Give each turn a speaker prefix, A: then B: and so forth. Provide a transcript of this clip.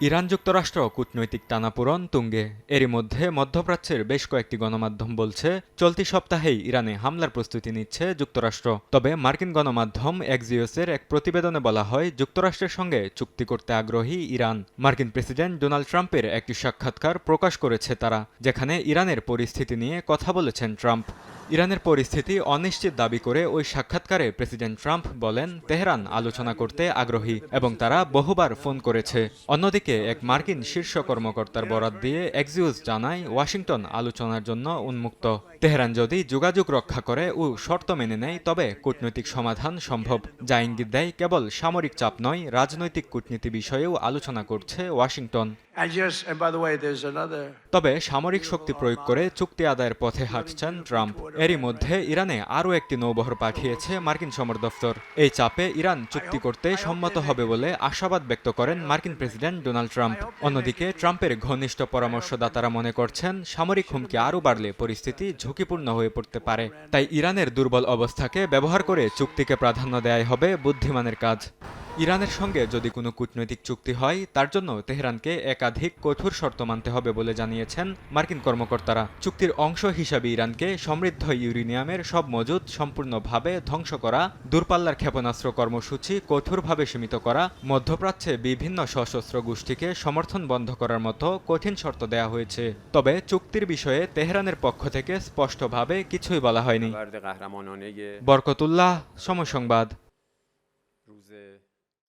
A: Iran যুক্তরাষ্ট্র কূটনৈতিক টানাপোড়েন তুঙ্গে। এরই মধ্যে মধ্যপ্রাচ্যের বেশ কয়েকটি গণমাধ্যম বলছে, চলতি সপ্তাহেই ইরানে হামলার প্রস্তুতি নিচ্ছে যুক্তরাষ্ট্র। তবে মার্কিন গণমাধ্যম এক্সিওসের এক প্রতিবেদনে বলা হয়, যুক্তরাষ্ট্রের সঙ্গে চুক্তি করতে আগ্রহী ইরান। মার্কিন প্রেসিডেন্ট ডোনাল্ড ট্রাম্পের একটি সাক্ষাৎকার প্রকাশ করেছে তারা, যেখানে ইরানের পরিস্থিতি নিয়ে কথা বলেছেন ট্রাম্প। ইরানের পরিস্থিতি অনিশ্চিত দাবি করে ওই সাক্ষাৎকারে প্রেসিডেন্ট ট্রাম্প বলেন, তেহরান আলোচনা করতে আগ্রহী এবং তারা বহুবার ফোন করেছে। অন্যদিকে এক মার্কিন শীর্ষ কর্মকর্তার বরাত দিয়ে এক্সিওস জানায়, ওয়াশিংটন আলোচনার জন্য উন্মুক্ত। তেহরান যদি যোগাযোগ রক্ষা করে ও শর্ত মেনে নেয়, তবে কূটনৈতিক সমাধান সম্ভব। যা ইঙ্গিত দেয়, কেবল সামরিক চাপ নয়, রাজনৈতিক কূটনীতি বিষয়েও আলোচনা করছে ওয়াশিংটন। তবে সামরিক শক্তি প্রয়োগ করে চুক্তি আদায়ের পথে হাঁটছেন ট্রাম্প। এরই মধ্যে ইরানে আরও একটি নৌবহর পাঠিয়েছে মার্কিন সমর দফতর। এই চাপে ইরান চুক্তি করতে সম্মত হবে বলে আশাবাদ ব্যক্ত করেন মার্কিন প্রেসিডেন্ট ডোনাল্ড ট্রাম্প। অন্যদিকে ট্রাম্পের ঘনিষ্ঠ পরামর্শদাতারা মনে করছেন, সামরিক হুমকি আরও বাড়লে পরিস্থিতি ঝুঁকিপূর্ণ হয়ে পড়তে পারে। তাই ইরানের দুর্বল অবস্থাকে ব্যবহার করে চুক্তিকে প্রাধান্য দেয়াই হবে বুদ্ধিমানের কাজ। ইরানের সঙ্গে যদি কোনো কূটনৈতিক চুক্তি হয়, তার জন্য তেহরানকে একাধিক কঠোর শর্ত মানতে হবে বলে জানিয়েছেন মার্কিন কর্মকর্তারা। চুক্তির অংশ হিসাবে ইরানকে সমৃদ্ধ ইউরেনিয়ামের সব মজুদ সম্পূর্ণভাবে ধ্বংস করা, দূরপাল্লার ক্ষেপণাস্ত্র কর্মসূচি কঠোরভাবে সীমিত করা, মধ্যপ্রাচ্যে বিভিন্ন সশস্ত্র গোষ্ঠীকে সমর্থন বন্ধ করার মতো কঠিন শর্ত দেওয়া হয়েছে। তবে চুক্তির বিষয়ে তেহরানের পক্ষ থেকে স্পষ্টভাবে কিছুই বলা হয়নি। বরকতুল্লাহ, সময় সংবাদ।